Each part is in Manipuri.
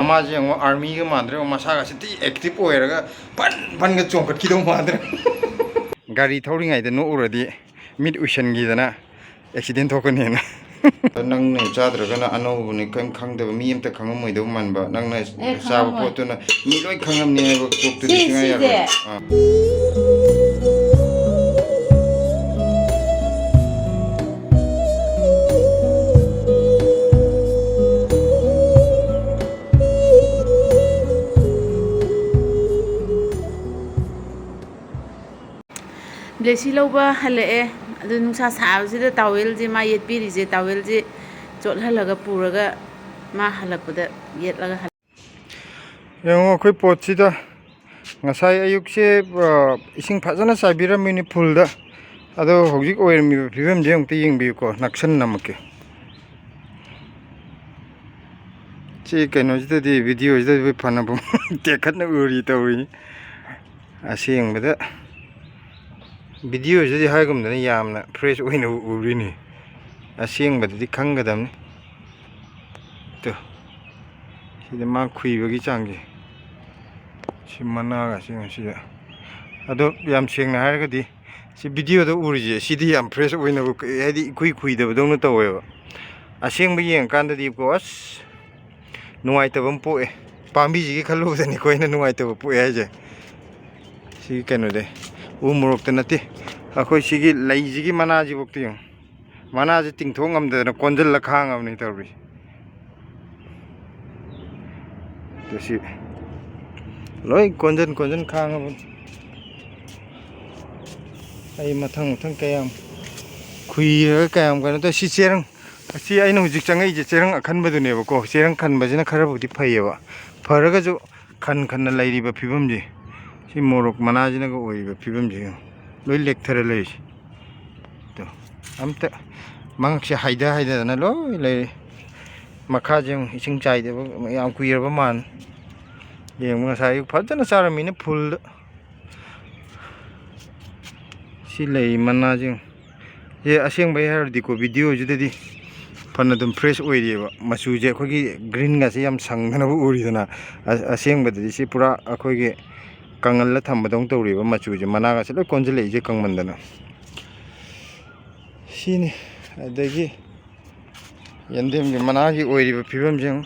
ꯃꯃꯥꯁꯦ ꯌꯦꯡꯉꯣ ꯑꯥꯔꯃꯤꯒ ꯃꯥꯟꯗ꯭ꯔꯦ ꯃꯁꯥꯒꯁꯤ ꯊꯤ ꯑꯦꯛꯇꯤꯚ ꯑꯣꯏꯔꯒ ꯐꯟꯒ ꯆꯣꯡꯈꯠꯈꯤꯗꯧ ꯃꯥꯟꯗ꯭ꯔꯦ ꯒꯥꯔꯤ ꯊꯧꯔꯤꯉꯩꯗ ꯅꯣꯛꯎꯔꯗꯤ ꯃꯤꯠ ꯎꯏꯁꯟꯈꯤꯗꯅ ꯑꯦꯛꯁꯤꯗꯦꯟ ꯊꯣꯛꯀꯅꯤꯅ ꯅꯪꯅ ꯆꯥꯗ꯭ꯔꯒꯅ ꯑꯅꯧꯕꯅꯤ ꯀꯔꯤꯝ ꯈꯪꯗꯕ ꯃꯤ ꯑꯃꯇ ꯈꯪꯉꯝꯃꯣꯏꯗꯧ ꯃꯥꯟꯕ ꯅꯪꯅ ꯆꯥꯕ ꯄꯣꯠꯇꯨꯅ ꯃꯤ ꯂꯣꯏ ꯈꯪꯉꯝꯅꯤ ꯍꯥꯏꯕ ꯀꯣꯛꯇꯨꯗꯤ ꯁꯨꯡꯌꯥ ꯌꯥꯔꯣꯏ ꯕ꯭ꯂꯦꯁꯤ ꯂꯧꯕ ꯍꯜꯂꯛꯑꯦ ꯑꯗꯨ ꯅꯨꯡꯁꯥ ꯁꯥꯕꯁꯤꯗ ꯇꯥꯋꯦꯜꯁꯦ ꯃꯥ ꯌꯦꯠꯄꯤꯔꯤꯁꯦ ꯇꯥꯋꯦꯜꯁꯦ ꯆꯣꯠꯍꯜꯂꯒ ꯄꯨꯔꯒ ꯃꯥ ꯍꯜꯂꯛꯄꯗ ꯌꯦꯠꯂꯒ ꯌꯦꯡꯉꯣ ꯑꯩꯈꯣꯏ ꯄꯣꯠꯁꯤꯗ ꯉꯁꯥꯏ ꯑꯌꯨꯛꯁꯦ ꯏꯁꯤꯡ ꯐꯖꯅ ꯆꯥꯏꯕꯤꯔꯝꯃꯤꯅꯤ ꯐꯨꯜꯗ ꯑꯗꯣ ꯍꯧꯖꯤꯛ ꯑꯣꯏꯔꯝꯃꯤꯕ ꯐꯤꯕꯝꯁꯦ ꯑꯃꯨꯛꯇ ꯌꯦꯡꯕꯤꯌꯨꯀꯣ ꯅꯛꯁꯟꯅꯃꯛꯀꯤ ꯁꯤ ꯀꯩꯅꯣꯁꯤꯗꯗꯤ ꯚꯤꯗꯤꯑꯣꯁꯤꯗꯗꯤ ꯐꯅꯕ ꯇꯦꯛꯈꯠꯅ ꯎꯔꯤ ꯇꯧꯔꯤ ꯑꯁꯦꯡꯕꯗ ꯚꯤꯗꯤꯑꯣꯁꯤꯗꯤ ꯍꯥꯏꯒꯨꯝꯗꯅ ꯌꯥꯝꯅ ꯐ꯭ꯔꯦꯁ ꯑꯣꯏꯅ ꯎꯔꯤꯅꯤ ꯑꯁꯦꯡꯕꯗꯗꯤ ꯈꯪꯒꯗꯕꯅꯤ ꯇꯣ ꯁꯤꯗ ꯃꯥ ꯈꯨꯏꯕꯒꯤ ꯆꯥꯡꯁꯦ ꯁꯤ ꯃꯅꯥꯒ ꯁꯤꯗ ꯑꯗꯣ ꯌꯥꯝ ꯁꯦꯡꯅ ꯍꯥꯏꯔꯒꯗꯤ ꯁꯤ ꯚꯤꯗꯤꯑꯣꯗ ꯎꯔꯤꯁꯦ ꯁꯤꯗꯤ ꯌꯥꯝ ꯐ꯭ꯔꯦꯁ ꯑꯣꯏꯅꯕ ꯍꯥꯏꯗꯤ ꯏꯀꯨꯏ ꯈꯨꯏꯗꯕꯗꯧꯅ ꯇꯧꯋꯦꯕ ꯑꯁꯦꯡꯕ ꯌꯦꯡꯉꯀꯥꯟꯗꯗꯤꯀꯣ ꯑꯁ ꯅꯨꯡꯉꯥꯏꯇꯕ ꯑꯃ ꯄꯣꯛꯑꯦ ꯄꯥꯝꯕꯤꯁꯤꯒꯤ ꯈꯜꯂꯨꯕꯗꯅꯤꯀꯣ ꯑꯩꯅ ꯅꯨꯡꯉꯥꯏꯇꯕ ꯄꯣꯛꯑꯦ ꯍꯥꯏꯁꯦ ꯁꯤꯒꯤ ꯀꯩꯅꯣꯗꯤ ꯎ ꯃꯣꯔꯣꯛꯇ ꯅꯠꯇꯦ ꯑꯩꯈꯣꯏ ꯁꯤꯒꯤ ꯂꯩꯁꯤꯒꯤ ꯃꯅꯥꯁꯤꯐꯥꯎꯗ ꯌꯦꯡꯉꯨ ꯃꯅꯥꯁꯤ ꯇꯤꯡꯊꯣꯛ ꯉꯝꯗꯗꯅ ꯀꯣꯟꯁꯤꯜꯂ ꯈꯥꯡꯉꯕꯅꯤ ꯇꯧꯔꯤꯁꯦ ꯁꯤ ꯂꯣꯏ ꯀꯣꯟꯖꯟ ꯈꯥꯡꯉꯕꯅꯤ ꯑꯩ ꯃꯊꯪ ꯀꯌꯥꯝ ꯈꯨꯏꯔꯒ ꯀꯌꯥꯝ ꯀꯩꯅꯣ ꯇꯧꯋꯦ ꯁꯤ ꯆꯦꯔꯪ ꯑꯁꯤ ꯑꯩꯅ ꯍꯧꯖꯤꯛ ꯆꯪꯉꯛꯏꯁꯦ ꯆꯦꯔꯪ ꯑꯈꯟꯕꯗꯨꯅꯦꯕꯀꯣ ꯆꯦꯔꯪ ꯈꯟꯕꯁꯤꯅ ꯈꯔꯕꯨꯗꯤ ꯐꯩꯌꯦꯕ ꯐꯔꯒꯁꯨ ꯈꯟꯅ ꯂꯩꯔꯤꯕ ꯐꯤꯕꯝꯁꯦ ꯁꯤ ꯃꯣꯔꯣꯛ ꯃꯅꯥꯁꯤꯅꯒ ꯑꯣꯏꯔꯤꯕ ꯐꯤꯕꯝꯁꯦ ꯂꯣꯏ ꯂꯦꯛꯊꯔ ꯂꯩꯔꯤꯁꯦ ꯑꯝꯇ ꯃꯉꯛꯁꯦ ꯍꯥꯏꯗꯗꯅ ꯂꯣꯏ ꯂꯩꯔꯤ ꯃꯈꯥꯁꯦ ꯑꯃꯨꯛ ꯏꯁꯤꯡ ꯆꯥꯏꯗꯕ ꯌꯥꯝ ꯀꯨꯏꯔꯕ ꯃꯥꯜꯂꯦ ꯌꯦꯡꯕ ꯉꯁꯥꯏ ꯑꯌꯨꯛ ꯐꯖꯅ ꯆꯥꯔꯝꯃꯤꯅ ꯐꯨꯜꯗ ꯁꯤ ꯂꯩ ꯃꯅꯥꯁꯤꯡ ꯁꯤ ꯑꯁꯦꯡꯕꯩ ꯍꯥꯏꯔꯗꯤꯀꯣ ꯚꯤꯗꯤꯑꯣꯁꯤꯗꯗꯤ ꯐꯅ ꯑꯗꯨꯝ ꯐ꯭ꯔꯦꯁ ꯑꯣꯏꯔꯤꯑꯕ ꯃꯆꯨꯁꯦ ꯑꯩꯈꯣꯏꯒꯤ ꯒ꯭ꯔꯤꯟꯒꯁꯦ ꯌꯥꯝ ꯁꯪꯗꯅꯕ ꯎꯔꯤꯗꯅ ꯑꯁꯦꯡꯕꯗꯗꯤ ꯁꯤ ꯄꯨꯔꯥ ꯑꯩꯈꯣꯏꯒꯤ ꯀꯪꯍꯜꯂ ꯊꯝꯕꯗꯧꯅ ꯇꯧꯔꯤꯕ ꯃꯆꯨꯁꯦ ꯃꯅꯥꯒꯁꯦ ꯂꯣꯏ ꯀꯣꯟꯁꯤꯜꯂꯛꯏꯁꯦ ꯀꯪꯃꯟꯗꯅ ꯁꯤꯅꯤ ꯑꯗꯒꯤ ꯌꯦꯟꯗꯦꯝꯒꯤ ꯃꯅꯥꯒꯤ ꯑꯣꯏꯔꯤꯕ ꯐꯤꯕꯝꯁꯦ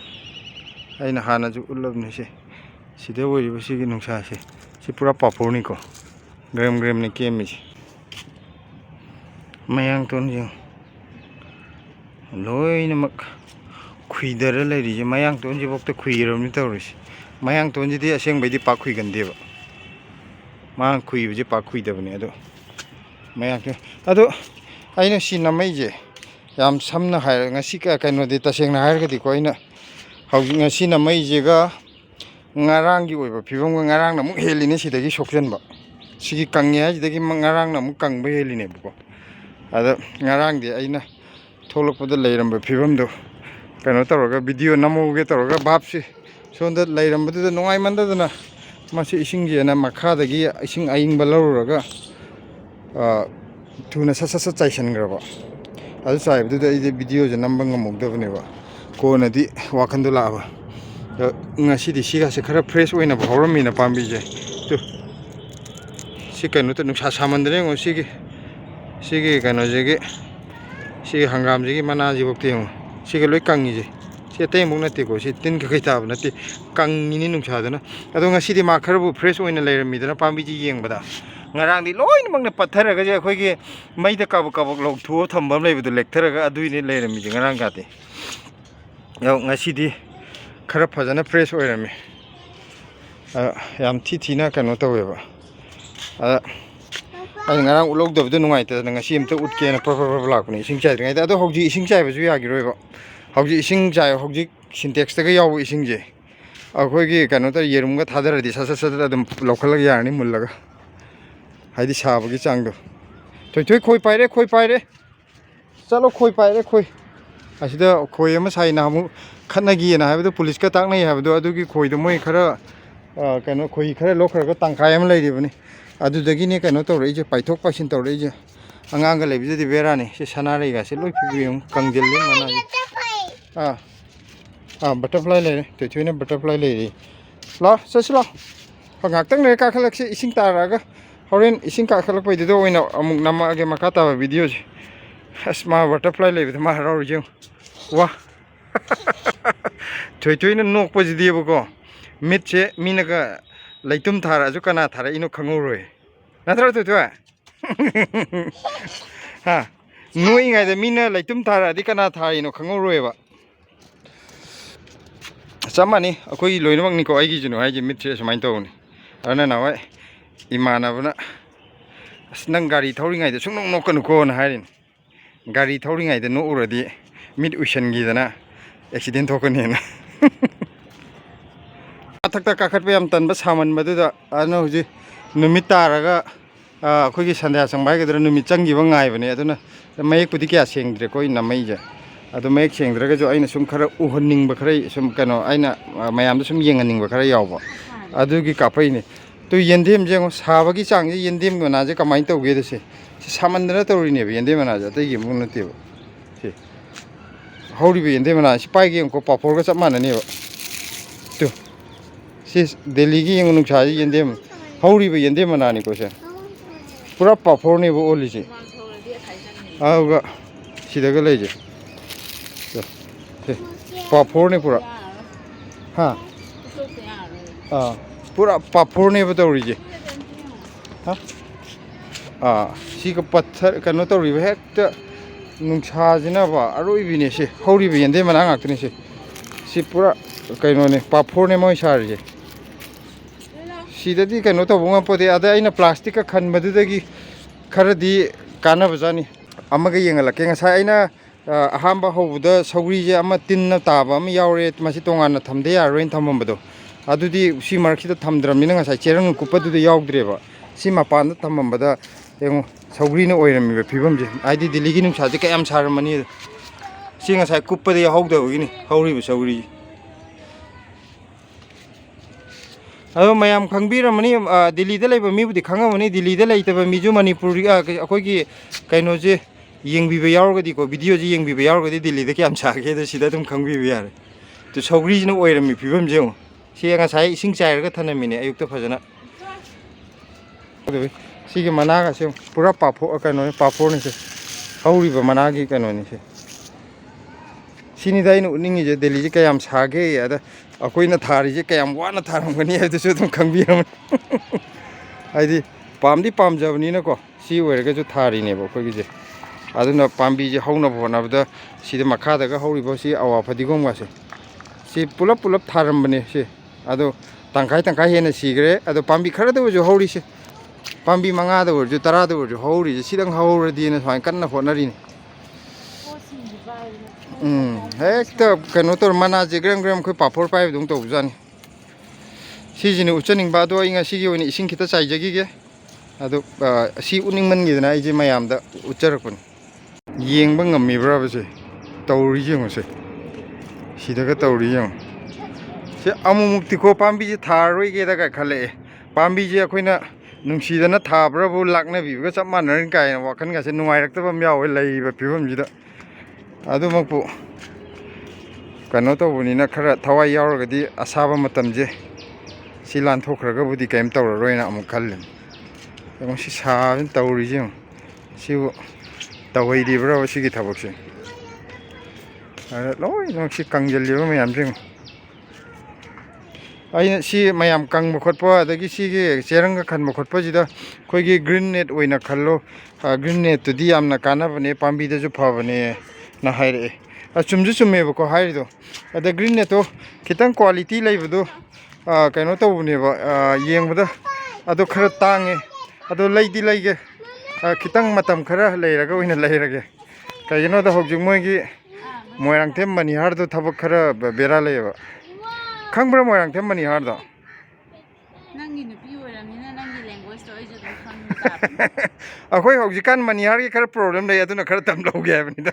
ꯑꯩꯅ ꯍꯥꯟꯅꯁꯨ ꯎꯠꯂꯕꯅꯤ ꯁꯤꯗ ꯑꯣꯏꯔꯤꯕ ꯁꯤꯒꯤ ꯅꯨꯡꯁꯥꯁꯦ ꯁꯤ ꯄꯨꯔꯥ ꯄꯥꯐꯣꯔꯅꯤꯀꯣ ꯒ꯭ꯔꯦꯝꯅꯤ ꯀꯦꯝꯃꯤꯁꯦ ꯃꯌꯥꯡꯇꯣꯟ ꯌꯦꯡꯉꯨ ꯂꯣꯏꯅꯃꯛ ꯈꯨꯏꯗꯔ ꯂꯩꯔꯤꯁꯦ ꯃꯌꯥꯡꯇꯣꯟꯁꯤꯐꯥꯎꯗ ꯈꯨꯏꯔꯕꯅꯤ ꯇꯧꯔꯤꯁꯦ ꯃꯌꯥꯡꯇꯣꯟꯁꯤꯗꯤ ꯑꯁꯦꯡꯕꯩꯗꯤ ꯄꯥꯛ ꯈꯨꯏꯒꯟꯗꯦꯕ ꯃꯥꯅ ꯈꯨꯏꯕꯁꯦ ꯄꯥꯛ ꯈꯨꯏꯗꯕꯅꯤ ꯑꯗꯣ ꯃꯌꯥꯡꯇꯣꯟ ꯑꯗꯣ ꯑꯩꯅ ꯁꯤ ꯅꯝꯃꯛꯏꯁꯦ ꯌꯥꯝ ꯁꯝꯅ ꯍꯥꯏꯔ ꯉꯁꯤ ꯀꯩꯅꯣꯗꯤ ꯇꯁꯦꯡꯅ ꯍꯥꯏꯔꯒꯗꯤꯀꯣ ꯑꯩꯅ ꯍꯧꯖꯤꯛ ꯉꯁꯤ ꯅꯝꯃꯛꯏꯁꯤꯒ ꯉꯔꯥꯡꯒꯤ ꯑꯣꯏꯕ ꯐꯤꯕꯝꯒ ꯉꯔꯥꯡꯅ ꯑꯃꯨꯛ ꯍꯦꯜꯂꯤꯅꯦ ꯁꯤꯗꯒꯤ ꯁꯣꯛꯆꯟꯕ ꯁꯤꯒꯤ ꯀꯪꯉꯦ ꯍꯥꯏꯁꯤꯗꯒꯤ ꯉꯔꯥꯡꯅ ꯑꯃꯨꯛ ꯀꯪꯕ ꯍꯦꯜꯂꯤꯅꯦꯕꯀꯣ ꯑꯗ ꯉꯔꯥꯡꯗꯤ ꯑꯩꯅ ꯊꯣꯛꯂꯛꯄꯗ ꯂꯩꯔꯝꯕ ꯐꯤꯕꯝꯗꯣ ꯀꯩꯅꯣ ꯇꯧꯔꯒ ꯚꯤꯗꯤꯑꯣ ꯅꯝꯍꯧꯒꯦ ꯇꯧꯔꯒ ꯚꯥꯞꯁꯤ ꯁꯣꯝꯗ ꯂꯩꯔꯝꯕꯗꯨꯗ ꯅꯨꯡꯉꯥꯏꯃꯟꯗꯗꯅ ꯃꯁꯤ ꯏꯁꯤꯡꯁꯦꯅ ꯃꯈꯥꯗꯒꯤ ꯏꯁꯤꯡ ꯑꯏꯪꯕ ꯂꯧꯔꯨꯔꯒ ꯊꯨꯅ ꯁꯠ ꯆꯥꯏꯁꯤꯟꯈ꯭ꯔꯕ ꯑꯗꯨ ꯆꯥꯏꯕꯗꯨꯗ ꯑꯩꯗꯤ ꯚꯤꯗꯤꯑꯣꯁꯦ ꯅꯝꯕ ꯉꯝꯍꯧꯗꯕꯅꯦꯕ ꯀꯣꯟꯅꯗꯤ ꯋꯥꯈꯟꯗꯣ ꯂꯥꯛꯑꯕ ꯉꯁꯤꯗꯤ ꯁꯤꯒꯥꯁꯦ ꯈꯔ ꯐ꯭ꯔꯦꯁ ꯑꯣꯏꯅꯕ ꯍꯧꯔꯝꯃꯤꯅ ꯄꯥꯝꯕꯤꯁꯦ ꯁꯤ ꯀꯩꯅꯣꯗ ꯅꯨꯡꯁꯥ ꯁꯥꯃꯟꯗꯅ ꯌꯦꯡꯉꯣ ꯁꯤꯒꯤ ꯀꯩꯅꯣꯁꯤꯒꯤ ꯁꯤꯒꯤ ꯍꯪꯒꯥꯝꯁꯤꯒꯤ ꯃꯅꯥꯁꯤꯐꯥꯎꯗ ꯌꯦꯡꯉꯣ ꯁꯤꯒ ꯂꯣꯏ ꯀꯪꯉꯤꯁꯦ ꯁꯤ ꯑꯇꯩ ꯑꯃꯨꯛ ꯅꯠꯇꯦꯀꯣ ꯁꯤ ꯇꯤꯟ ꯀꯩꯀꯩ ꯇꯥꯕ ꯅꯠꯇꯦ ꯀꯪꯉꯤꯅꯤ ꯅꯨꯡꯁꯥꯗꯨꯅ ꯑꯗꯣ ꯉꯁꯤꯗꯤ ꯃꯥ ꯈꯔꯕꯨ ꯐ꯭ꯔꯦꯁ ꯑꯣꯏꯅ ꯂꯩꯔꯝꯃꯤꯗꯅ ꯄꯥꯝꯕꯤꯁꯤ ꯌꯦꯡꯕꯗ ꯉꯔꯥꯡꯗꯤ ꯂꯣꯏꯅꯃꯛꯅ ꯄꯠꯊꯔꯒꯁꯦ ꯑꯩꯈꯣꯏꯒꯤ ꯃꯩꯗ ꯀꯥꯕꯛ ꯂꯧꯊꯣꯛꯑ ꯊꯝꯕ ꯑꯃ ꯂꯩꯕꯗꯣ ꯂꯦꯛꯊꯔꯒ ꯑꯗꯨꯏꯅꯦ ꯂꯩꯔꯝꯃꯤꯁꯦ ꯉꯔꯥꯡ ꯀꯥꯗꯤ ꯉꯁꯤꯗꯤ ꯈꯔ ꯐꯖꯅ ꯐ꯭ꯔꯦꯁ ꯑꯣꯏꯔꯝꯃꯤ ꯌꯥꯝ ꯊꯤꯅ ꯀꯩꯅꯣ ꯇꯧꯋꯦꯕ ꯑꯩꯅ ꯉꯔꯥꯡ ꯎꯠꯍꯧꯗꯕꯗꯣ ꯅꯨꯡꯉꯥꯏꯇꯗꯅ ꯉꯁꯤ ꯑꯝꯇ ꯎꯠꯀꯦꯅ ꯄ꯭ꯔꯞ ꯂꯥꯛꯄꯅꯦ ꯏꯁꯤꯡ ꯆꯥꯏꯗ꯭ꯔꯤꯉꯩꯗ ꯑꯗꯣ ꯍꯧꯖꯤꯛ ꯏꯁꯤꯡ ꯆꯥꯏꯕꯁꯨ ꯌꯥꯈꯤꯔꯣꯏꯕ ꯍꯧꯖꯤꯛ ꯏꯁꯤꯡ ꯆꯥꯏ ꯍꯧꯖꯤꯛ ꯁꯤꯟꯇꯦꯛꯁꯇꯒ ꯌꯥꯎꯕ ꯏꯁꯤꯡꯁꯦ ꯑꯩꯈꯣꯏꯒꯤ ꯀꯩꯅꯣ ꯇꯧꯔ ꯌꯦꯔꯨꯝꯒ ꯊꯥꯗꯔꯗꯤ ꯁꯠ ꯑꯗꯨꯝ ꯂꯧꯈꯠꯂꯒ ꯌꯥꯔꯅꯤ ꯃꯨꯜꯂꯒ ꯍꯥꯏꯗꯤ ꯁꯥꯕꯒꯤ ꯆꯥꯡꯗꯣ ꯊꯣꯏ ꯈꯣꯏ ꯄꯥꯏꯔꯦ ꯆꯠꯂꯣ ꯈꯣꯏ ꯄꯥꯏꯔꯦ ꯑꯁꯤꯗ ꯈꯣꯏ ꯑꯃ ꯁꯥꯏꯅ ꯑꯃꯨꯛ ꯈꯠꯅꯒꯤꯅ ꯍꯥꯏꯕꯗꯣ ꯄꯨꯂꯤꯁꯀ ꯇꯥꯛꯅꯩ ꯍꯥꯏꯕꯗꯣ ꯑꯗꯨꯒꯤ ꯈꯣꯏꯗꯣ ꯃꯣꯏ ꯈꯔ ꯀꯩꯅꯣ ꯈꯣꯏ ꯈꯔ ꯂꯧꯈ꯭ꯔꯒ ꯇꯪꯈꯥꯏ ꯑꯃ ꯂꯩꯔꯤꯕꯅꯤ ꯑꯗꯨꯗꯒꯤꯅꯦ ꯀꯩꯅꯣ ꯇꯧꯔꯛꯏꯁꯦ ꯄꯥꯏꯊꯣꯛ ꯄꯥꯏꯁꯤꯟ ꯇꯧꯔꯛꯏꯁꯦ ꯑꯉꯥꯡꯒ ꯂꯩꯕꯗꯨꯗꯤ ꯕꯦꯔꯥꯅꯤ ꯁꯤ ꯁꯅꯥꯔꯩꯒꯁꯦ ꯂꯣꯏ ꯐꯤꯕꯝ ꯀꯪꯁꯤꯜꯂꯤ ꯃꯅꯥꯁꯦ butterfly le te thune butterfly le la sa sila ngak tang ne ka khalak se ising taraga horen ising ka khalak pai do oina amuk nama ge makata ba video ji asma butterfly le ma haro ji wa thoi na nok pa ji de ko mit che mina ka leitum thara ju kana thara ino khangu roi na thara tu ha noi ngai de mina leitum thara di kana thara ino khangu roi ba samani akoi loinak ni ko ai gi junu ai ji mit che samain to ni ana na wai imana bana nang gari thori ngai de sung nok kan ko na hairin gari thori ngai de no uradi mit usan gi dana accident thokani na athakta ka khat pe am tan ba saman madu da ana huji numit taraga akhoi gi sandya sangbai ga dra numit changi ba ngai bane aduna mayek pudi kya sengdre koi namai ja adu mayek sengdra ga jo aina sum khara uhanning ba khara sum kano aina mayam da sum yenganing ba khara yaw ba adu gi kapai ni to yendem jeng sa ba gi chang ji yendem go na je kamai to ge de se samandra to ri ne ba yendem na ja tai gi mu na te ba se hori ba yendem na sipai gi ko papor ga chama na ne ba to si delhi gi yung nung cha ji yendem hori ba yendem na ni ko se pura papor ne ba oli ji 아우가 시대가 레이지 파포네 पूरा हाँ पूरा पापोने बताओ हाँ सी का पत्थर कनो तो रिवे है तो नुंचाजना बा अरोई भी नहीं से हौरी भी यंदे मना आते नहीं से सी पूरा कनो ने पापोने में सारे जे सीधे कनो तो बुआ पौधे आधा इन प्लास्टिक का खन मधुदगी खरदी काना बजानी अमग येंगलके ngसाइना अहांबा होबुदा सौग्रीजे अमा तिन्ना ताबा अमा यावरे मासि तोंगाना थमदे यारोइन थमबदो अदुदि सि मार्किदा थमद्रमिना ngसाइ चेरंग कुपदुदा यावद्रेबा सि मापान थमबदा येंगो सौग्रीना ओइरमिबा फिबमजे आइदि दिल्लीगी नुंसाजे कयम सारमनि सि ngसाइ कुपदे यावदबगिनि हौरिबा सौग्री अदो मयाम खंगबिरमनि दिल्लीदा लेबा मिबुदि खंगमनि दिल्लीदा लेतबा मिजु मणिपुरी अखोइगी कइनोजे येंगबिबा यावरगदि को वीडियो जी येंगबिबा यावरगदि दिल्लीदा क्याम सागे द सिदा तुम खंगबिबा यारे तो सौग्रीजिना ओइरमि फिबम जेउ सि ngसाइ इसिंग चाइरगा थनमिने अयुक्ता फजना सिगे मनागा से पूरा पाफो कइनो पाफोरनि से हौरिबा मनागी कइनोनि से सिनिदाइन उनिंगी जे दिल्ली जे कयाम सागे यादा अकोइना थारी जे कयाम वाना थारमगनि हाइदसु तुम खंगबिरम आइदि पामदि पामजबनिना को सि ओइरगा जो थारिने बो कोइगे जे अदुना पाम्बी जे हौना भोनाबदा सिदे मखादागा हौरिबो सि आवा फदिगोम गासे सि पुलप पुलप थारमबने से अदो तंखाइ तंखाइ हेना सिगरे अदो पाम्बी खरदबो जो हौरि से पाम्बी मंगादा जो 10 दा जो हौरि जे सिदंग हौरदिना स्वाइ कन्ना फोनरिने हेक्ता कनो तो मना जे ग्राम ग्राम खो पाफोर पाइ दंग तो जानि सिजिनि उचनिंग बादो इंगा सिगी ओनि इसिंग खिता चाइजगिगे अदो सि उनिंग मनगिदना आइजे मयामदा उच्चरकपन येंबा ngamibrabase तौरी जेंगसे सिदागा तौरी जें से अमुमुक्ति को पाम्बी जे थारोइ गेदा का खले पाम्बी जे अखोइना नुंसीदना थाब्राबो लाक्नबिबगा चप मानरन कायना वाखन गासे नुंगाइरक्तबम यावे लैबा फिबम जिदा अदुमकपु कनो तौबनिना खरा थवाइ यावरगदि असाबा मतमजे सि लानथोखरगबुदि कैम तौररोइना अमु खल्ले एमो सि साबन तौरी जें सिबु तवैदिब्रा सिगी थबकसे अरे लोइ नोंसि कंजलिबा मयाम जें आइना सि मयाम कंग बखोटपा अदगी सिगी चेरंग खन बखोटपा जिदा खोइगी ग्रीन नेट ओइना खल्लो ग्रीन नेट तुदि यामना कानाबने पाम्बीदजु फबने ना हाइरे चुमजु चुमेबको हाइरिदो अद ग्रीन नेट तो खितंग क्वालिटी लैबदो कइनो तौबनेबा येंबदा अदो खरा तांगे अदो लैदि लैगे खितंग मतम खरा लैरगा ओइना लैरगे कइनो द होगजु मोइगी मोयरांगथेम मनिहार दो थबक खरा बेरा लैबा खंगब्रा मोयरांथेम मनिहार दो नंगी नुपी ओइरमनिना नंगी लैंग्वेज तो अइजु दum खंगता अखोइ होगजिकान मनिहार की खरा प्रॉब्लम लै अदुना खरा तम लौगे हाबनिदा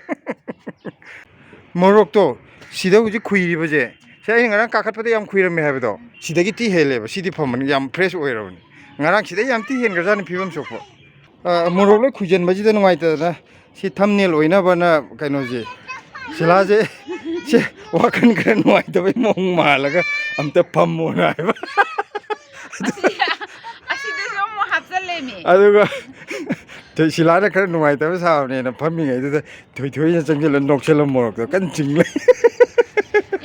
मोरक तो सिदा हुजि खुइरिबजे से आइ ngara काखतपदे याम खुइरमे हाबदो सिदागी टी हेलेबा सिदि फमन याम फ्रेश ओइरबनि ngara सिदा याम टी हेन गजानि फिबम सोखो मोरक लै खुइजन बजिदा नुवाइता ना सि थंबनेल ओइना बना कइनो जे सिलाजे ꯁꯦ ꯋꯥꯈꯜ ꯈꯔ ꯅꯨꯡꯉꯥꯏꯇꯕꯩ ꯃꯑꯣꯡ ꯃꯥꯜꯂꯒ ꯑꯝꯇ ꯐꯝꯃꯣꯅ ꯍꯥꯏꯕ ꯑꯁꯤꯗꯁꯨ ꯑꯃꯨꯛ ꯍꯥꯞꯆꯜꯂꯦꯃꯤ ꯑꯗꯨꯒ ꯁꯤꯂꯥꯅ ꯈꯔ ꯅꯨꯡꯉꯥꯏꯇꯕ ꯁꯥꯕꯅꯦꯅ ꯐꯝꯃꯤꯉꯩꯗꯨꯗ ꯊꯣꯏꯊꯣꯏꯅ ꯆꯪꯁꯤꯜꯂ ꯅꯣꯛꯁꯜꯂ ꯃꯣꯔꯣꯛꯇꯣ ꯀꯟꯅ ꯆꯤꯡꯂꯩ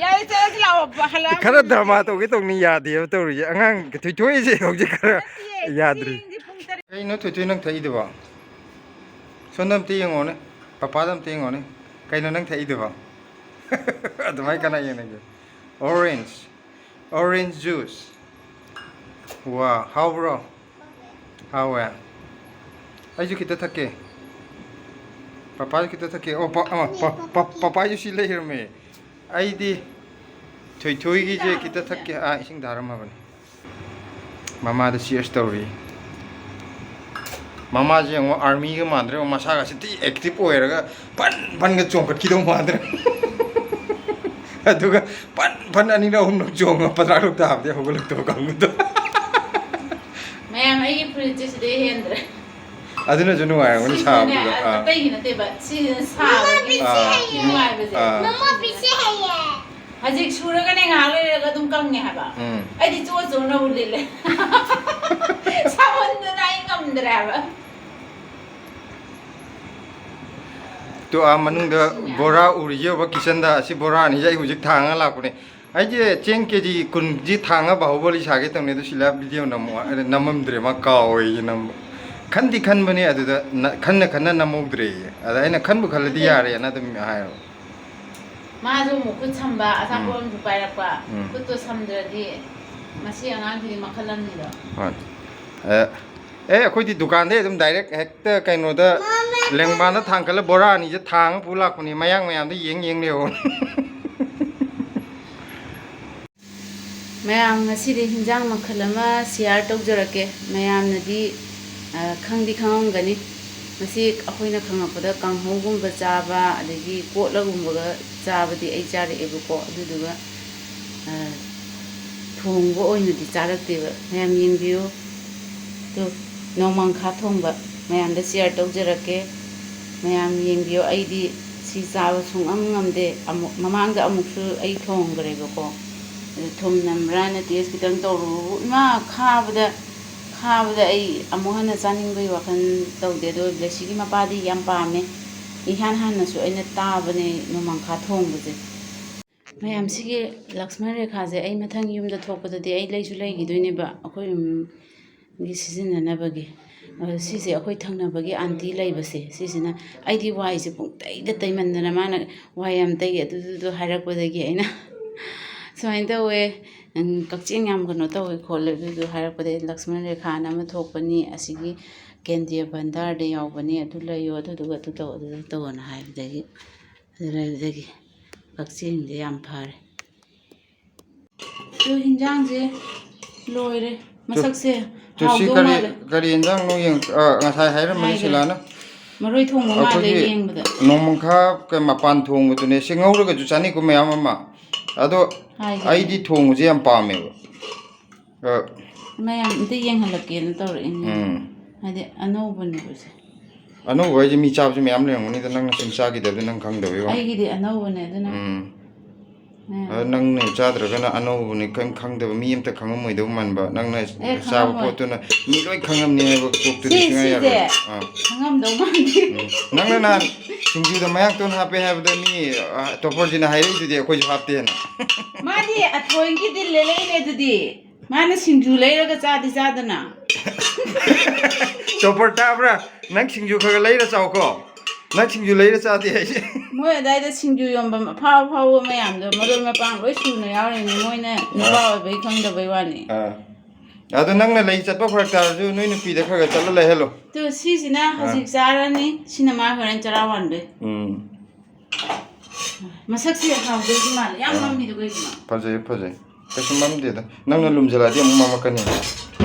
ꯌꯥꯔꯦ ꯆꯠꯂꯁꯤ ꯂꯥꯛꯑꯣ ꯍꯜꯂꯛꯑ ꯈꯔ ꯗ꯭ꯔꯃꯥ ꯇꯧꯒꯦ ꯇꯧꯅꯤ ꯌꯥꯗꯦꯕ ꯇꯧꯔꯤꯁꯦ ꯑꯉꯥꯡ ꯊꯣꯏꯊꯣꯏꯁꯦ ꯍꯧꯖꯤꯛ ꯈꯔ ꯌꯥꯗ꯭ꯔꯤ ꯀꯩꯅꯣ ꯊꯣꯏꯊꯣꯏ ꯅꯪ ꯊꯛꯏꯗꯨꯕꯣ ꯁꯣꯝꯗ ꯑꯝꯇ ꯌꯦꯡꯉꯣꯅꯦ ꯄꯄꯥꯗ ꯑꯝꯇ ꯌꯦꯡꯉꯣꯅꯦ ꯀꯩꯅꯣ ꯅꯪ ꯊꯛꯏꯗꯨꯕꯣ ꯑꯗꯨꯃꯥꯏꯅ ꯀꯅꯥ ꯌꯦꯡꯅꯒꯦ ꯑꯣꯔꯦꯟꯖ ꯖꯨꯁ ꯋꯥ ꯍꯥꯎꯕ꯭ꯔꯣ ꯍꯥꯎꯋꯦ ꯑꯩꯁꯨ ꯈꯤꯇ ꯊꯛꯀꯦ ꯄꯄꯥꯁꯨ ꯈꯤꯇ ꯊꯛꯀꯦ ꯑꯣ ꯄꯄꯥꯁꯨ ꯁꯤ ꯂꯩꯔꯝꯃꯦ ꯑꯩꯗꯤ ꯊꯣꯏꯊꯣꯏꯒꯤꯁꯦ ꯈꯤꯇ ꯊꯛꯀꯦ ꯏꯁꯤꯡ ꯊꯥꯔꯝꯃꯕꯅꯤ ꯃꯃꯥꯗ ꯆꯤꯌꯔꯁ ꯇꯧꯔꯤ ꯃꯃꯥꯁꯦ ꯌꯦꯡꯉꯣ ꯑꯥꯔꯃꯤꯒ ꯃꯥꯟꯗ꯭ꯔꯦ ꯃꯁꯥꯒꯁꯤ ꯊꯤ ꯑꯦꯛꯇꯤꯚ ꯑꯣꯏꯔꯒ ꯐꯟꯒ ꯆꯣꯡꯈꯠꯈꯤꯗꯧ ꯃꯥꯟꯗ꯭ꯔꯦ ꯑꯗꯨꯒ ꯐꯟ ꯑꯅꯤꯔꯛ ꯑꯍꯨꯝꯂꯛ ꯆꯣꯡꯉ ꯄꯗ꯭ꯔꯥꯛ ꯇꯥꯕꯗꯤ ꯍꯧꯒꯠꯂꯛꯇꯕ ꯀꯥꯡꯕꯨꯗꯣ ꯃꯌꯥꯝ ꯑꯩꯒꯤ ꯐꯨꯔꯤꯠꯁꯦ ꯁꯤꯗꯩ ꯍꯦꯟꯗ꯭ꯔꯦ ꯑꯗꯨꯅꯁꯨ ꯅꯨꯡꯉꯥꯏꯔꯝꯒꯅꯤ ꯁꯥꯕꯗꯨꯗ ꯑꯇꯩꯒꯤ ꯅꯠꯇꯦꯕ ꯁꯤꯁꯤꯅ ꯁꯥꯕꯒꯤ ꯅꯨꯡꯉꯥꯏꯕꯁꯦ ꯍꯧꯖꯤꯛ ꯁꯨꯔꯒꯅꯦ ꯉꯥꯏꯍꯥꯛ ꯂꯩꯔꯒ ꯑꯗꯨꯝ ꯀꯪꯉꯦ ꯍꯥꯏꯕ ꯑꯩꯗꯤ ꯆꯣꯅꯕꯨ ꯂꯤꯠꯂꯦ ꯁꯥꯃꯟꯗꯅ ꯑꯩ ꯉꯝꯗ꯭ꯔꯦ ꯍꯥꯏꯕ ꯇꯣ ꯃꯅꯨꯡꯗ ꯕꯣꯔꯥ ꯎꯔꯤꯁꯦ ꯌꯧꯕ ꯀꯤꯆꯟꯗ ꯑꯁꯤ ꯕꯣꯔꯥ ꯑꯅꯤꯁꯦ ꯑꯩ ꯍꯧꯖꯤꯛ ꯊꯥꯡꯉ ꯂꯥꯛꯄꯅꯦ ꯑꯩꯁꯦ ꯆꯦꯡ ꯀꯦꯖꯤ 10ꯁꯤ ꯊꯥꯡꯉ ꯕꯥꯍꯨꯕꯂꯤ ꯁꯥꯒꯦ ꯇꯧꯅꯤ ꯑꯗꯨ ꯁꯤꯂꯥ ꯚꯤꯗꯤꯑꯣ ꯅꯝꯃꯝꯗ꯭ꯔꯦ ꯃꯥ ꯀꯥꯎꯋꯦ ꯅꯝꯕ ꯈꯟꯗꯤ ꯈꯟꯕꯅꯦ ꯑꯗꯨꯗ ꯈꯟꯅ ꯅꯝꯍꯧꯗ꯭ꯔꯦ ꯑꯗ ꯑꯩꯅ ꯈꯟꯕꯨ ꯈꯜꯂꯗꯤ ꯌꯥꯔꯦꯅ ꯑꯗꯨꯝ ꯍꯥꯏꯔꯕ ꯃꯥꯁꯨ ꯑꯃꯨꯛ ꯈꯨꯠ ꯁꯝꯕ ꯑꯆꯥꯄꯣꯠ ꯑꯃꯁꯨ ꯄꯥꯏꯔꯛꯄ ꯈꯨꯠꯇꯣ ꯁꯝꯗ꯭ꯔꯗꯤ ꯃꯁꯤ ꯑꯉꯥꯡꯁꯤꯗꯤ ꯃꯈꯜ ꯑꯃꯅꯤꯗꯣ ꯍꯣꯏ ꯑꯩꯈꯣꯏꯗꯤ ꯗꯨꯀꯥꯟꯗꯩ ꯑꯗꯨꯝ ꯗꯥꯏꯔꯦꯛ ꯍꯦꯛꯇ ꯀꯩꯅꯣꯗ ꯂꯦꯡꯕꯥꯟꯗ ꯊꯥꯡꯀꯠꯂ ꯕꯣꯔꯥ ꯑꯅꯤꯁꯦ ꯊꯥꯡꯉ ꯄꯨ ꯂꯥꯛꯄꯅꯦ ꯃꯌꯥꯡ ꯃꯌꯥꯝꯗ ꯌꯦꯡ ꯂꯩꯍꯧ ꯃꯌꯥꯝ ꯉꯁꯤꯗꯤ ꯍꯤꯟꯖꯥꯡ ꯃꯈꯜ ꯑꯃ ꯁꯤꯌꯥꯔ ꯇꯧꯖꯔꯛꯀꯦ ꯃꯌꯥꯝꯅꯗꯤ ꯈꯪꯗꯤ ꯈꯪꯉꯝꯒꯅꯤ ꯃꯁꯤ ꯑꯩꯈꯣꯏꯅ ꯈꯪꯉꯛꯄꯗ ꯀꯥꯡꯍꯧꯒꯨꯝꯕ ꯆꯥꯕ ꯑꯗꯒꯤ ꯀꯣꯠꯂꯒꯨꯝꯕꯒ ꯆꯥꯕꯗꯤ ꯑꯩ ꯆꯥꯔꯛꯑꯦꯕꯀꯣ ꯑꯗꯨꯗꯨꯒ ꯊꯣꯡꯕ ꯑꯣꯏꯅꯗꯤ ꯆꯥꯔꯛꯇꯦꯕ ꯃꯌꯥꯝ ꯌꯦꯡꯕꯤꯌꯨ ꯇꯨ ꯅꯣꯡꯃꯥꯡꯈꯥ ꯊꯣꯡꯕ ꯃꯌꯥꯝꯗ ꯁꯤꯌꯥꯔ ꯇꯧꯖꯔꯛꯀꯦ ꯃꯌꯥꯝ ꯌꯦꯡꯕꯤꯌꯨ ꯑꯩꯗꯤ ꯁꯤ ꯆꯥꯕ ꯁꯨꯡꯉꯝ ꯉꯝꯗꯦ ꯃꯃꯥꯡꯗ ꯑꯃꯨꯛꯁꯨ ꯑꯩ ꯊꯣꯡꯈ꯭ꯔꯦꯕꯀꯣ ꯊꯨꯝ ꯅꯝꯕ꯭ꯔꯥꯅ ꯇꯦꯁ ꯈꯤꯇꯪ ꯇꯧꯔꯨꯕꯨ ꯏꯃꯥ ꯈꯥꯕꯗ ꯑꯩ ꯑꯃꯨꯛ ꯍꯟꯅ ꯆꯥꯅꯤꯡꯕꯒꯤ ꯋꯥꯈꯜ ꯇꯧꯗꯦ ꯑꯗꯣ ꯕ꯭ꯂꯦꯁꯤꯒꯤ ꯃꯄꯥꯗꯤ ꯌꯥꯝ ꯄꯥꯝꯃꯦ ꯏꯍꯥꯟ ꯍꯥꯟꯅꯁꯨ ꯑꯩꯅ ꯇꯥꯕꯅꯦ ꯅꯣꯡꯃꯥꯡꯈꯥ ꯊꯣꯡꯕꯁꯦ ꯃꯌꯥꯝ ꯁꯤꯒꯤ ꯂꯛꯁꯃꯟ ꯔꯦꯈꯥꯁꯦ ꯑꯩ ꯃꯊꯪ ꯌꯨꯝꯗ ꯊꯣꯛꯄꯗꯗꯤ ꯑꯩ ꯂꯩꯁꯨ ꯂꯩꯈꯤꯗꯣꯏꯅꯦꯕ ꯑꯩꯈꯣꯏ ꯒꯤ ꯁꯤꯖꯤꯟꯅꯅꯕꯒꯤ ꯁꯤꯁꯦ ꯑꯩꯈꯣꯏ ꯊꯪꯅꯕꯒꯤ ꯑꯟꯇꯤ ꯂꯩꯕꯁꯦ ꯁꯤꯁꯤꯅ ꯑꯩꯗꯤ ꯋꯥꯏꯁꯦ ꯄꯨꯡꯇꯩꯗ ꯇꯩꯃꯟꯗꯅ ꯃꯥꯅ ꯋꯥꯏ ꯌꯥꯝ ꯇꯩ ꯑꯗꯨꯗꯨꯗꯣ ꯍꯥꯏꯔꯛꯄꯗꯒꯤ ꯑꯩꯅ ꯁꯨꯃꯥꯏꯅ ꯇꯧꯋꯦ ꯀꯛꯆꯤꯡ ꯌꯥꯝ ꯀꯩꯅꯣ ꯇꯧꯋꯦ ꯈꯣꯠꯂꯦ ꯑꯗꯨꯗꯣ ꯍꯥꯏꯔꯛꯄꯗꯒꯤ ꯂꯛꯁꯃꯟ ꯔꯦꯈꯥꯅ ꯑꯃ ꯊꯣꯛꯄꯅꯤ ꯑꯁꯤꯒꯤ ꯀꯦꯟꯗꯤꯌꯥ ꯚꯟꯗꯥꯔꯗ ꯌꯥꯎꯕꯅꯤ ꯑꯗꯨ ꯂꯩꯌꯣ ꯑꯗꯨꯗꯨꯒ ꯑꯗꯨ ꯇꯧ ꯑꯗꯨꯗ ꯇꯧꯑꯣꯅ ꯍꯥꯏꯕꯗꯒꯤ ꯑꯗꯨ ꯂꯩꯕꯗꯒꯤ ꯀꯛꯆꯤꯡꯁꯦ ꯌꯥꯝ ꯐꯔꯦ ꯑꯗꯨ ꯍꯤꯟꯖꯥꯡꯁꯦ ꯂꯣꯏꯔꯦ ꯃꯁꯛꯁꯦ ꯍꯥꯎꯗꯧ ꯃꯥꯜꯂꯦ ꯀꯔꯤ ꯌꯦꯟꯖꯥꯡꯅꯣ ꯉꯁꯥꯏ ꯍꯥꯏꯔꯝꯕꯅꯤ ꯁꯤꯂꯥꯅ ꯃꯔꯣꯏ ꯊꯣꯡꯕ ꯃꯥꯜꯂꯦ ꯌꯦꯡꯕꯗ ꯅꯣꯡꯃꯪꯈꯥ ꯃꯄꯥꯟ ꯊꯣꯡꯕꯗꯨꯅꯦ ꯁꯤ ꯉꯧꯔꯒꯁꯨ ꯆꯥꯅꯤꯀꯣ ꯃꯌꯥꯝ ꯑꯃ ꯑꯗꯣ ꯑꯩꯗꯤ ꯊꯣꯡꯕꯁꯦ ꯌꯥꯝ ꯄꯥꯝꯃꯦꯕ ꯃꯌꯥꯝ ꯑꯝꯇ ꯌꯦꯡꯍꯜꯂꯛꯀꯦꯅ ꯇꯧꯔꯛꯏꯅꯦ ꯍꯥꯏꯗꯤ ꯑꯅꯧꯕꯅꯦꯕꯁꯦ ꯑꯅꯧꯕ ꯍꯥꯏꯁꯦ ꯃꯤ ꯆꯥꯕꯁꯨ ꯃꯌꯥꯝ ꯂꯩꯔꯝꯒꯅꯤꯗ ꯅꯪꯅ ꯁꯨꯝ ꯆꯥꯈꯤꯗꯕꯗꯤ ꯅꯪ ꯈꯪꯗꯕꯩ ꯋꯥꯅꯤ ꯑꯩꯒꯤꯗꯤ ꯑꯅꯧꯕꯅꯦ ꯑꯗꯨꯅ ꯅꯪꯅ ꯆꯥꯗ꯭ꯔꯒꯅ ꯑꯅꯧꯕꯅꯤ ꯈꯪꯗꯕ ꯃꯤ ꯑꯃꯇ ꯈꯪꯉꯝꯃꯣꯏꯗꯧ ꯃꯥꯟꯕ ꯅꯪꯅ ꯆꯥꯕ ꯄꯣꯠꯇꯨꯅ ꯃꯤ ꯂꯣꯏ ꯈꯪꯉꯝꯅꯤ ꯍꯥꯏꯕ ꯀꯣꯛꯇꯨꯗꯤ ꯁꯨꯡꯌꯥ ꯌꯥꯔꯣꯏ ꯈꯪꯉꯝꯗꯧ ꯃꯥꯟꯗꯦ ꯅꯪꯅ ꯅꯍꯥꯟ ꯁꯤꯡꯖꯨꯗ ꯃꯌꯥꯡꯇꯣꯟ ꯍꯥꯞꯄꯦ ꯍꯥꯏꯕꯗ ꯃꯤ ꯇꯣꯞꯄꯔꯁꯤꯅ ꯍꯥꯏꯔꯛꯏꯗꯨꯗꯤ ꯑꯩꯈꯣꯏꯁꯨ ꯍꯥꯞꯇꯦꯅ ꯃꯥꯗꯤ ꯑꯊꯣꯏꯒꯤ ꯗꯤꯜꯂꯦ ꯂꯩꯔꯦ ꯑꯗꯨꯗꯤ ꯃꯥꯅ ꯁꯤꯡꯖꯨ ꯂꯩꯔꯒ ꯆꯥꯗꯤ ꯆꯥꯗꯅ ꯇꯣꯞꯄꯔ ꯇꯥꯕ꯭ꯔꯥ ꯅꯪ ꯁꯤꯡꯖꯨ ꯈꯔ ꯂꯩꯔ ꯆꯥꯎꯀꯣ ꯅꯪ ꯁꯤꯡꯖꯨ ꯂꯩꯔ ꯆꯥꯗꯦ ꯍꯥꯏꯁꯦ ꯃꯣꯏ ꯑꯗꯥꯏꯗ ꯁꯤꯡꯖꯨ ꯌꯣꯟꯕ ꯑꯐꯥꯎꯕ ꯃꯌꯥꯝꯗꯣ ꯃꯔꯣꯏ ꯃꯄꯥꯡ ꯂꯣꯏ ꯁꯨꯅ ꯌꯥꯎꯔꯤꯅꯤ ꯃꯣꯏꯅ ꯅꯨꯄꯥ ꯑꯣꯏꯕꯩ ꯈꯪꯗꯕꯩ ꯋꯥꯅꯤ ꯑꯗꯣ ꯅꯪꯅ ꯂꯩ ꯆꯠꯄ ꯐꯔꯛ ꯇꯥꯔꯁꯨ ꯅꯣꯏ ꯅꯨꯄꯤꯗ ꯈꯔ ꯆꯠꯂ ꯂꯩꯍꯜꯂꯣ ꯇꯨ ꯁꯤꯁꯤꯅ ꯍꯧꯖꯤꯛ ꯆꯥꯔꯅꯤ ꯁꯤꯅ ꯃꯥ ꯍꯣꯔꯦꯟ ꯆꯔꯥ ꯋꯥꯟꯕꯩ ꯃꯁꯛꯁꯦ ꯍꯥꯎꯗꯣꯏꯗꯤ ꯃꯥꯜꯂꯦ ꯌꯥꯝ ꯃꯝꯃꯤꯗꯣ ꯀꯩꯒꯤꯅꯣ ꯐꯖꯩ ꯀꯩꯁꯨ ꯃꯝꯗꯦꯗ ꯅꯪꯅ ꯂꯨꯝꯖꯜꯂꯛꯑꯗꯤ ꯑꯃꯨꯛ ꯃꯝꯃꯛꯀꯅꯤ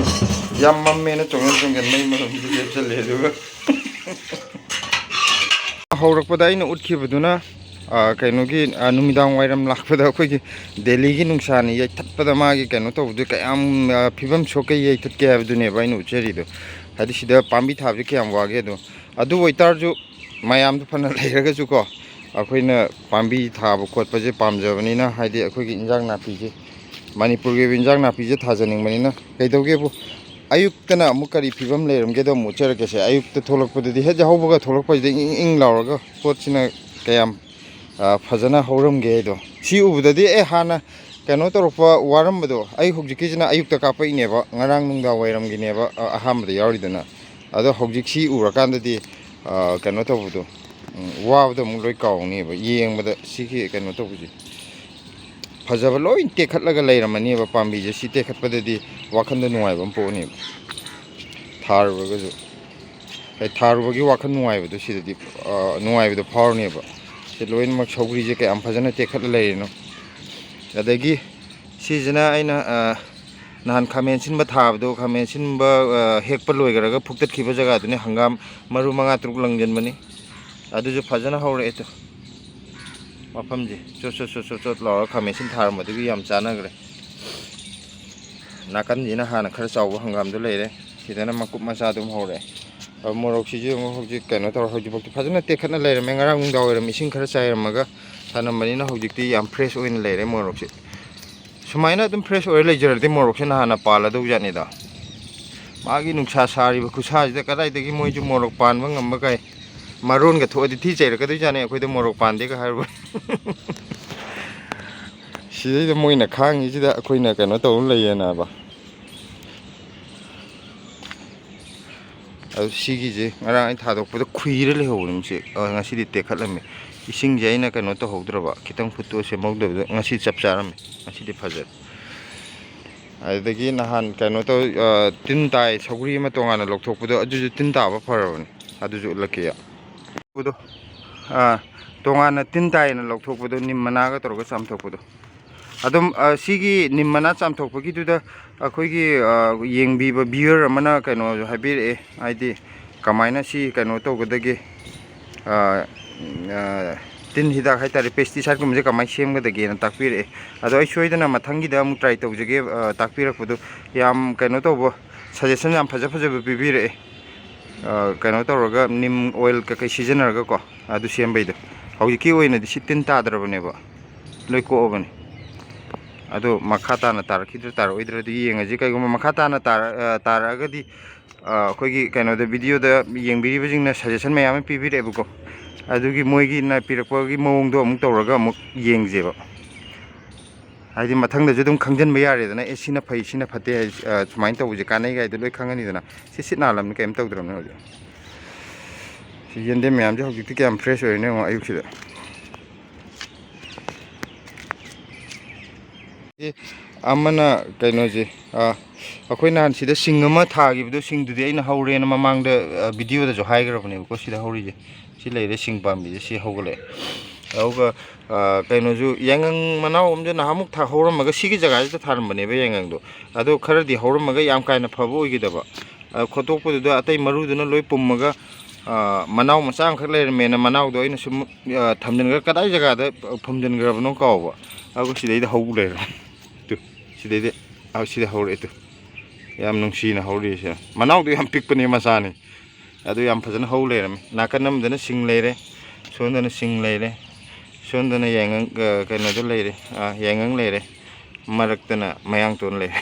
ꯌꯥꯝ ꯃꯝꯃꯦꯅ ꯆꯣꯡꯁꯤꯟ ꯃꯩ ꯃꯔꯝꯁꯨ ꯂꯦꯞꯆꯜꯂꯦ ꯑꯗꯨꯒ ꯍꯧꯔꯛꯄꯗ ꯑꯩꯅ ꯎꯠꯈꯤꯕꯗꯨꯅ ꯀꯩꯅꯣꯒꯤ ꯅꯨꯃꯤꯗꯥꯡ ꯋꯥꯏꯔꯝ ꯂꯥꯛꯄꯗ ꯑꯩꯈꯣꯏꯒꯤ ꯗꯦꯜꯂꯤꯒꯤ ꯅꯨꯡꯁꯥꯅ ꯌꯩꯊꯠꯄꯗ ꯃꯥꯒꯤ ꯀꯩꯅꯣ ꯇꯧꯕꯗꯨ ꯀꯌꯥꯝ ꯐꯤꯕꯝ ꯁꯣꯛꯀꯩ ꯌꯩꯊꯠꯀꯦ ꯍꯥꯏꯕꯗꯨꯅꯦꯕ ꯑꯩꯅ ꯎꯠꯆꯔꯤꯗꯣ ꯍꯥꯏꯗꯤ ꯁꯤꯗ ꯄꯥꯝꯕꯤ ꯊꯥꯕꯁꯤ ꯀꯌꯥꯝ ꯋꯥꯒꯦ ꯑꯗꯣ ꯑꯗꯨ ꯑꯣꯏꯇꯥꯔꯁꯨ ꯃꯌꯥꯝꯗꯣ ꯐꯅ ꯂꯩꯔꯒꯁꯨ ꯀꯣ ꯑꯩꯈꯣꯏꯅ ꯄꯥꯝꯕꯤ ꯊꯥꯕ ꯈꯣꯠꯄꯁꯦ ꯄꯥꯝꯖꯕꯅꯤꯅ ꯍꯥꯏꯗꯤ ꯑꯩꯈꯣꯏꯒꯤ ꯏꯟꯖꯥꯡ ꯅꯥꯄꯤꯁꯦ ꯃꯅꯤꯄꯨꯔꯒꯤ ꯑꯣꯏꯕ ꯏꯟꯖꯥꯡ ꯅꯥꯄꯤꯁꯦ ꯊꯥꯖꯅꯤꯡꯕꯅꯤꯅ ꯀꯩꯗꯧꯒꯦꯕꯨ ꯑꯌꯨꯛꯇꯅ ꯑꯃꯨꯛ ꯀꯔꯤ ꯐꯤꯕꯝ ꯂꯩꯔꯝꯒꯦꯗꯣ ꯑꯃꯨꯛ ꯎꯠꯆꯔꯛꯀꯦꯁꯦ ꯑꯌꯨꯛꯇ ꯊꯣꯛꯂꯛꯄꯗꯗꯤ ꯍꯦꯛ ꯌꯥꯍꯧꯕꯒ ꯊꯣꯛꯂꯛꯄꯁꯤꯗ ꯏꯪ ꯏꯪ ꯂꯥꯎꯔꯒ ꯄꯣꯠꯁꯤꯅ ꯀꯌꯥꯝ ꯐꯖꯅ ꯍꯧꯔꯝꯒꯦ ꯍꯥꯏꯗꯣ ꯁꯤ ꯎꯕꯗꯗꯤ ꯍꯥꯟꯅ ꯀꯩꯅꯣ ꯇꯧꯔꯛꯄ ꯋꯥꯔꯝꯕꯗꯣ ꯑꯩ ꯍꯧꯖꯤꯛꯀꯤꯁꯤꯅ ꯑꯌꯨꯛꯇ ꯀꯥꯞꯄꯛꯏꯅꯦꯕ ꯉꯔꯥꯡ ꯅꯨꯡꯗꯥꯡ ꯋꯥꯏꯔꯝꯒꯤꯅꯦꯕ ꯑꯍꯥꯟꯕꯗ ꯌꯥꯎꯔꯤꯗꯅ ꯑꯗꯣ ꯍꯧꯖꯤꯛ ꯁꯤ ꯎꯔꯀꯥꯟꯗꯗꯤ ꯀꯩꯅꯣ ꯇꯧꯕꯗꯣ ꯋꯥꯕꯗꯣ ꯑꯃꯨꯛ ꯂꯣꯏ ꯀꯥꯎꯅꯦꯕ ꯌꯦꯡꯕꯗ ꯁꯤꯒꯤ ꯀꯩꯅꯣ ꯇꯧꯕꯁꯦ ꯐꯖꯕ ꯂꯣꯏ ꯇꯦꯛꯈꯠꯂꯒ ꯂꯩꯔꯝꯃꯅꯦꯕ ꯄꯥꯝꯕꯤꯁꯦ ꯁꯤ ꯇꯦꯛꯈꯠꯄꯗꯗꯤ ꯋꯥꯈꯟꯗ ꯅꯨꯡꯉꯥꯏꯕ ꯑꯃ ꯄꯣꯛꯑꯅꯦꯕ ꯊꯥꯔꯨꯔꯒꯁꯨ ꯊꯥꯔꯨꯕꯒꯤ ꯋꯥꯈꯜ ꯅꯨꯡꯉꯥꯏꯕꯗꯣ ꯁꯤꯗꯗꯤ ꯅꯨꯡꯉꯥꯏꯕꯗꯣ ꯐꯥꯎꯔꯅꯦꯕ ꯁꯤ ꯂꯣꯏꯅꯃꯛ ꯁꯧꯒ꯭ꯔꯤꯁꯦ ꯀꯌꯥꯝ ꯐꯖꯅ ꯇꯦꯛꯈꯠꯂ ꯂꯩꯔꯤꯅꯣ ꯑꯗꯒꯤ ꯁꯤꯁꯤꯅ ꯑꯩꯅ ꯅꯍꯥꯟ ꯈꯥꯃꯦꯟ ꯁꯤꯟꯕ ꯊꯥꯕꯗꯣ ꯈꯥꯃꯦꯟ ꯁꯤꯟꯕ ꯍꯦꯛꯄ ꯂꯣꯏꯈ꯭ꯔꯒ ꯐꯨꯛꯇꯠꯈꯤꯕ ꯖꯒꯥꯗꯨꯅꯤ ꯍꯪꯒꯥꯝ ꯃꯔꯨ 5-6 ꯂꯪꯁꯤꯟꯕꯅꯤ ꯑꯗꯨꯁꯨ ꯐꯖꯅ ꯍꯧꯔꯛꯑꯦ ꯃꯐꯝꯁꯦ ꯆꯣꯠ ꯂꯥꯎꯔꯒ ꯈꯥꯃꯦꯟ ꯁꯤꯟ ꯊꯥꯔꯝꯕꯗꯨꯒꯤ ꯌꯥꯝ ꯆꯥꯟꯅꯈ꯭ꯔꯦ ꯅꯥꯀꯟꯁꯤꯅ ꯍꯥꯟꯅ ꯈꯔ ꯆꯥꯎꯕ ꯍꯪꯒꯥꯝꯗꯣ ꯂꯩꯔꯦ ꯁꯤꯗꯅ ꯃꯀꯨꯞ ꯃꯆꯥ ꯑꯗꯨꯝ ꯍꯧꯔꯛꯑꯦ ꯃꯣꯔꯣꯛꯁꯤꯁꯨ ꯑꯃꯨꯛ ꯍꯧꯖꯤꯛ ꯀꯩꯅꯣ ꯇꯧꯔ ꯍꯧꯖꯤꯛꯐꯥꯎꯗꯤ ꯐꯖꯅ ꯇꯦꯛꯈꯠꯅ ꯂꯩꯔꯝꯃꯦ ꯉꯔꯥꯡ ꯅꯨꯡꯗꯥꯡ ꯋꯥꯏꯔꯝ ꯏꯁꯤꯡ ꯈꯔ ꯆꯥꯏꯔꯝꯃꯒ ꯊꯅꯝꯕꯅꯤꯅ ꯍꯧꯖꯤꯛꯇꯤ ꯌꯥꯝ ꯐ꯭ꯔꯦꯁ ꯑꯣꯏꯅ ꯂꯩꯔꯦ ꯃꯣꯔꯣꯛꯁꯦ ꯁꯨꯃꯥꯏꯅ ꯑꯗꯨꯝ ꯐ꯭ꯔꯦꯁ ꯑꯣꯏꯔ ꯂꯩꯖꯔꯗꯤ ꯃꯣꯔꯣꯛꯁꯦ ꯅꯍꯥꯟꯅ ꯄꯥꯜꯂꯗꯧꯖꯥꯠꯅꯤꯗ ꯃꯥꯒꯤ ꯅꯨꯡꯁꯥ ꯁꯥꯔꯤꯕ ꯈꯨꯠꯁꯥꯁꯤꯗ ꯀꯗꯥꯏꯗꯒꯤ ꯃꯣꯏꯁꯨ ꯃꯣꯔꯣꯛ ꯄꯥꯟꯕ ꯉꯝꯕ ꯀꯥꯏ ꯃꯔꯣꯟꯒ ꯊꯣꯛꯑꯗꯤ ꯊꯤ ꯆꯩꯔꯛꯀꯗꯣꯏꯖꯥꯠꯅꯤ ꯑꯩꯈꯣꯏꯗ ꯃꯣꯔꯣꯛ ꯄꯥꯟꯗꯦꯒ ꯍꯥꯏꯔꯨꯕ ꯁꯤꯗꯩꯗ ꯃꯣꯏꯅ ꯈꯥꯡꯉꯤꯁꯤꯗ ꯑꯩꯈꯣꯏꯅ ꯀꯩꯅꯣ ꯇꯧꯔ ꯂꯩꯌꯦꯅꯕ ꯑꯗꯨ ꯁꯤꯒꯤꯁꯦ ꯉꯔꯥꯡ ꯑꯩ ꯊꯥꯗꯣꯛꯄꯗ ꯈꯨꯏꯔ ꯂꯩꯍꯧꯕꯅꯤ ꯃꯁꯤ ꯉꯁꯤꯗꯤ ꯇꯦꯛꯈꯠꯂꯝꯃꯤ ꯏꯁꯤꯡꯁꯦ ꯑꯩꯅ ꯀꯩꯅꯣ ꯇꯧꯍꯧꯗ꯭ꯔꯕ ꯈꯤꯇꯪ ꯐꯨꯠꯇꯣ ꯁꯦꯝꯍꯧꯗꯕꯗ ꯉꯁꯤ ꯆꯞ ꯆꯥꯔꯝꯃꯤ ꯉꯁꯤꯗꯤ ꯐꯖꯔꯦ ꯑꯗꯨꯗꯒꯤ ꯅꯍꯥꯟ ꯀꯩꯅꯣ ꯇꯧ ꯇꯤꯟ ꯇꯥꯏ ꯁꯧꯒ꯭ꯔꯤ ꯑꯃ ꯇꯣꯉꯥꯟꯅ ꯂꯧꯊꯣꯛꯄꯗꯣ ꯑꯗꯨꯁꯨ ꯇꯤꯟ ꯇꯥꯕ ꯐꯔꯕꯅꯤ ꯑꯗꯨꯁꯨ ꯎꯠꯂꯛꯀꯦ ꯇꯣꯉꯥꯟꯅ ꯇꯤꯟ ꯇꯥꯏꯅ ꯂꯧꯊꯣꯛꯄꯗꯣ ꯅꯤꯝ ꯃꯅꯥꯒ ꯇꯧꯔꯒ ꯆꯥꯝꯊꯣꯛꯄꯗꯣ ꯑꯗꯨꯝ ꯁꯤꯒꯤ ꯅꯤꯝ ꯃꯅꯥ ꯆꯥꯝꯊꯣꯛꯄꯒꯤꯗꯨꯗ ꯑꯩꯈꯣꯏꯒꯤ ꯌꯦꯡꯕꯤꯕ ꯚꯤꯌꯔ ꯑꯃꯅ ꯀꯩꯅꯣ ꯍꯥꯏꯕꯤꯔꯛꯑꯦ ꯍꯥꯏꯗꯤ ꯀꯃꯥꯏꯅ ꯁꯤ ꯀꯩꯅꯣ ꯇꯧꯒꯗꯒꯦ ꯇꯤꯟ ꯍꯤꯗꯥꯛ ꯍꯥꯏꯇꯥꯔꯦ ꯄꯦꯁꯇꯤꯁꯥꯏꯠꯀꯨꯝꯕꯁꯦ ꯀꯃꯥꯏꯅ ꯁꯦꯝꯒꯗꯒꯦꯅ ꯇꯥꯛꯄꯤꯔꯛꯑꯦ ꯑꯗꯣ ꯑꯩ ꯁꯣꯏꯗꯅ ꯃꯊꯪꯒꯤꯗ ꯑꯃꯨꯛ ꯇ꯭ꯔꯥꯏ ꯇꯧꯖꯒꯦ ꯇꯥꯛꯄꯤꯔꯛꯄꯗꯣ ꯌꯥꯝ ꯀꯩꯅꯣ ꯇꯧꯕ ꯁꯖꯦꯁꯟ ꯌꯥꯝ ꯐꯖꯕ ꯄꯤꯕꯤꯔꯛꯑꯦ ꯀꯩꯅꯣ ꯇꯧꯔꯒ ꯅꯤꯝ ꯑꯣꯏꯜ ꯀꯩꯀꯩ ꯁꯤꯖꯤꯟꯅꯔꯒꯀꯣ ꯑꯗꯨ ꯁꯦꯝꯕꯩꯗꯣ ꯍꯧꯖꯤꯛꯀꯤ ꯑꯣꯏꯅꯗꯤ ꯁꯤ ꯇꯤꯟ ꯇꯥꯗ꯭ꯔꯕꯅꯦꯕ ꯂꯣꯏ ꯀꯣꯛꯑꯕꯅꯤ ꯑꯗꯣ ꯃꯈꯥ ꯇꯥꯅ ꯇꯥꯔꯛꯈꯤꯗ꯭ꯔꯥ ꯇꯥꯔꯛꯑꯣꯏꯗ꯭ꯔꯗꯤ ꯌꯦꯡꯉꯁꯤ ꯀꯩꯒꯨꯝꯕ ꯃꯈꯥ ꯇꯥꯅ ꯇꯥꯔꯛꯑꯒꯗꯤ ꯑꯩꯈꯣꯏꯒꯤ ꯀꯩꯅꯣꯗ ꯚꯤꯗꯤꯑꯣꯗ ꯌꯦꯡꯕꯤꯔꯤꯕꯁꯤꯡꯅ ꯁꯖꯦꯁꯟ ꯃꯌꯥꯝ ꯑꯃ ꯄꯤꯕꯤꯔꯛꯑꯦꯕꯀꯣ ꯑꯗꯨꯒꯤ ꯃꯣꯏꯒꯤꯅ ꯄꯤꯔꯛꯄꯒꯤ ꯃꯑꯣꯡꯗꯣ ꯑꯃꯨꯛ ꯇꯧꯔꯒ ꯑꯃꯨꯛ ꯌꯦꯡꯖꯦꯕ ꯍꯥꯏꯗꯤ ꯃꯊꯪꯗꯁꯨ ꯑꯗꯨꯝ ꯈꯪꯖꯤꯟꯕ ꯌꯥꯔꯦꯗꯅ ꯁꯤꯅ ꯐꯩ ꯁꯤꯅ ꯐꯠꯇꯦ ꯁꯨꯃꯥꯏꯅ ꯇꯧꯕꯁꯦ ꯀꯥꯟꯅꯩ ꯒꯥꯏꯗꯣ ꯂꯣꯏ ꯈꯪꯉꯅꯤꯗꯅ ꯁꯤꯠ ꯅꯥꯜꯂꯝꯅꯤ ꯀꯩꯝ ꯇꯧꯗ꯭ꯔꯕꯅꯤ ꯍꯧꯖꯤꯛ ꯁꯤ ꯌꯦꯟꯗꯦꯝ ꯃꯌꯥꯝꯁꯦ ꯍꯧꯖꯤꯛꯇꯤ ꯀꯌꯥꯝ ꯐ꯭ꯔꯦꯁ ꯑꯣꯏꯔꯤꯅꯦ ꯌꯦꯡꯉꯣ ꯑꯌꯨꯛꯁꯤꯗ ꯑꯃꯅ ꯀꯩꯅꯣꯁꯦ ꯑꯩꯈꯣই ꯅꯍꯥꯟ ꯁꯤꯗ ꯁꯤꯡ ꯑꯃ ꯊꯥꯈꯤꯕꯗꯣ ꯁꯤꯡꯗꯨꯗꯤ ꯑꯩꯅ ꯍꯧꯔꯦꯅ ꯃꯃꯥꯡꯗ ꯚꯤꯗꯤꯑꯣꯗꯁꯨ ꯍꯥꯏꯈ꯭ꯔꯕꯅꯦꯕꯀꯣ ꯁꯤꯗ ꯍꯧꯔꯤꯁꯦ ꯁꯤ ꯂꯩꯔꯦ ꯁꯤꯡ ꯄꯥꯝꯕꯤꯁꯦ ꯁꯤ ꯍꯧꯒꯠꯂꯛꯑꯦ ꯑꯗꯨꯒ ꯀꯩꯅꯣꯁꯨ ꯌꯥꯏꯉꯪ ꯃꯅꯥꯎ ꯑꯃꯁꯨ ꯅꯍꯥꯟꯃꯨꯛ ꯍꯧꯔꯝꯃꯒ ꯁꯤꯒꯤ ꯖꯒꯥꯁꯤꯗ ꯊꯥꯔꯝꯕꯅꯦꯕ ꯌꯥꯏꯉꯪꯗꯣ ꯑꯗꯣ ꯈꯔꯗꯤ ꯍꯧꯔꯝꯃꯒ ꯌꯥꯝ ꯀꯥꯏꯅ ꯐꯕ ꯑꯣꯏꯈꯤꯗꯕ ꯈꯣꯠꯇꯣꯛꯄꯗꯨꯗ ꯑꯇꯩ ꯃꯔꯨꯗꯨꯅ ꯂꯣꯏ ꯄꯨꯝꯃꯒ ꯃꯅꯥꯎ ꯃꯆꯥ ꯑꯃꯈꯛ ꯂꯩꯔꯝꯃꯦꯅ ꯃꯅꯥꯎꯗꯣ ꯑꯩꯅ ꯁꯨꯝ ꯊꯝꯖꯤꯟꯈ꯭ꯔ ꯀꯗꯥꯏ ꯖꯒꯥꯗ ꯐꯨꯝꯖꯤꯟꯈ꯭ꯔꯕꯅꯣ ꯀꯥꯎꯕ ꯑꯗꯨꯒ ꯁꯤꯗꯩꯗ ꯍꯧ ꯂꯩꯔꯝꯃꯦ ꯁꯤꯗꯩꯗꯤ ꯁꯤꯗ ꯍꯧꯔꯛꯑꯦ ꯌꯥꯝ ꯅꯨꯡꯁꯤꯅ ꯍꯧꯔꯤꯁꯦ ꯃꯅꯥꯎꯗꯣ ꯌꯥꯝ ꯄꯤꯛꯄꯅꯦ ꯃꯆꯥꯅꯤ ꯑꯗꯨ ꯌꯥꯝ ꯐꯖꯅ ꯍꯧ ꯂꯩꯔꯝꯃꯦ ꯅꯥꯀꯟ ꯑꯃꯗꯅ ꯁꯤꯡ ꯂꯩꯔꯦ ꯁꯣꯝꯗꯅ ꯁꯤꯡ ꯂꯩꯔꯦ ꯁꯣꯝꯗꯅ ꯌꯥꯏꯉꯪ ꯀꯩꯅꯣꯗꯣ ꯂꯩꯔꯦ ꯌꯥꯏꯉꯪ ꯂꯩꯔꯦ ꯃꯔꯛꯇꯅ ꯃꯌꯥꯡꯇꯣꯟ ꯂꯩꯔꯦ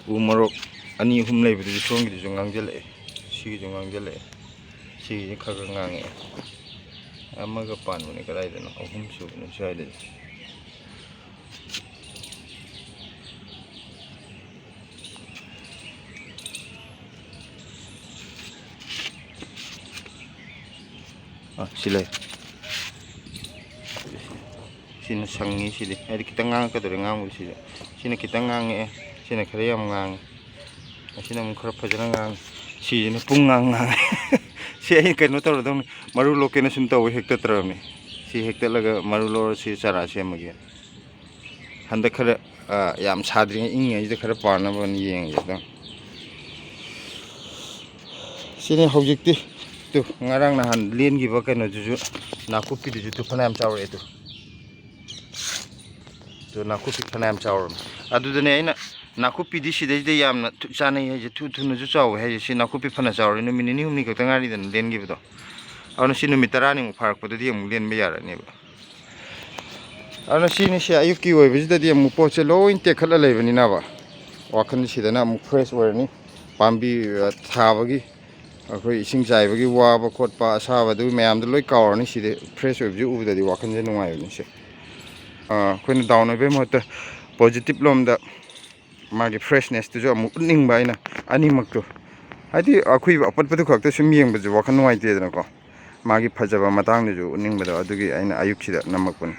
ꯎ ꯃꯣꯔꯣꯛ 2-3 ꯂꯩꯕꯗꯨꯁꯨ ꯁꯣꯝꯒꯤꯗꯨꯁꯨ ꯉꯥꯡꯁꯤꯜꯂꯛꯑꯦ ꯁꯤꯒꯤꯁꯨ ꯉꯥꯡꯁꯤꯜꯂꯛꯑꯦ ꯁꯤꯒꯤꯁꯨ ꯈꯔ ꯉꯥꯡꯉꯛꯑꯦ ꯑꯃꯒ ꯄꯥꯟꯕꯅꯦ ꯀꯗꯥꯏꯗꯅꯣ 3 ꯁꯨꯕꯅꯦ ꯁ꯭ꯋꯥꯏꯗꯗꯤ ꯁꯤ ꯂꯩ sini sangi sini ada kita ngang ke dari ngang sini kita ngang sini kali yang ngang sini mungkin pajaran ngang sini pun ngang si ini kan ntar dong maru lokenya sunta wih hektar terami si hektar laga maru lor si cara si magi hendak kara yam sadringnya ini aja kara parna bani yang gitu sini hujikti tuh ngarang nahan lien gitu kan jujur nakupi di situ kan yang cawar itu tuh nakupi kan yang cawar aduh dene ini ꯅꯥꯀꯨꯞꯄꯤꯗꯤ ꯁꯤꯗꯩꯁꯤꯗ ꯌꯥꯝꯅ ꯆꯥꯅꯩ ꯍꯥꯏꯁꯦ ꯊꯨꯅꯁꯨ ꯆꯥꯎꯋꯦ ꯍꯥꯏꯁꯦ ꯁꯤ ꯅꯥꯀꯨꯞꯄꯤ ꯐꯅ ꯆꯥꯎꯔꯦ ꯅꯨꯃꯤꯠ ꯅꯤꯅꯤ ꯍꯨꯝꯅꯤ ꯈꯛꯇ ꯉꯥꯏꯔꯤꯗꯅ ꯂꯦꯟꯈꯤꯕꯗꯣ ꯑꯗꯨꯅ ꯁꯤ ꯅꯨꯃꯤꯠ 10ꯅꯤꯃꯨꯛ ꯐꯥꯔꯛꯄꯗꯗꯤ ꯑꯃꯨꯛ ꯂꯦꯟꯕ ꯌꯥꯔꯅꯦꯕ ꯑꯗꯨꯅ ꯁꯤꯅꯤꯁꯦ ꯑꯌꯨꯛꯀꯤ ꯑꯣꯏꯕꯁꯤꯗꯗꯤ ꯑꯃꯨꯛ ꯄꯣꯠꯁꯦ ꯂꯣꯏ ꯇꯦꯛꯈꯠꯂ ꯂꯩꯕꯅꯤꯅꯕ ꯋꯥꯈꯜꯁꯤꯗꯅ ꯑꯃꯨꯛ ꯐ꯭ꯔꯦꯁ ꯑꯣꯏꯔꯅꯤ ꯄꯥꯝꯕꯤ ꯊꯥꯕꯒꯤ ꯑꯩꯈꯣꯏ ꯏꯁꯤꯡ ꯆꯥꯏꯕꯒꯤ ꯋꯥꯕ ꯈꯣꯠꯄ ꯑꯁꯥꯕꯗꯨ ꯃꯌꯥꯝꯗꯣ ꯂꯣꯏ ꯀꯥꯎꯔꯅꯤ ꯁꯤꯗ ꯐ꯭ꯔꯦꯁ ꯑꯣꯏꯕꯁꯤ ꯎꯕꯗꯗꯤ ꯋꯥꯈꯜꯁꯦ ꯅꯨꯡꯉꯥꯏꯕꯅꯤ ꯁꯦ ꯑꯩꯈꯣꯏꯅ ꯗꯥꯎꯟ ꯑꯣꯏꯕꯩ ꯃꯍꯨꯠꯇ ꯄꯣꯖꯤꯇꯤꯞ ꯂꯣꯝꯗ ꯃꯥꯒꯤ ꯐ꯭ꯔꯦꯁꯅꯦꯁꯇꯨꯁꯨ ꯑꯃꯨꯛ ꯎꯠꯅꯤꯡꯕ ꯑꯩꯅ ꯑꯅꯤꯃꯛꯇꯣ ꯍꯥꯏꯗꯤ ꯑꯩꯈꯣꯏ ꯑꯄꯠꯄꯗꯨ ꯈꯛꯇ ꯁꯨꯝ ꯌꯦꯡꯕꯁꯨ ꯋꯥꯈꯜ ꯅꯨꯡꯉꯥꯏꯇꯦꯗꯅꯀꯣ ꯃꯥꯒꯤ ꯐꯖꯕ ꯃꯇꯥꯡꯗꯁꯨ ꯎꯠꯅꯤꯡꯕꯗꯣ ꯑꯗꯨꯒꯤ ꯑꯩꯅ ꯑꯌꯨꯛꯁꯤꯗ ꯅꯝꯃꯛꯄꯅꯤ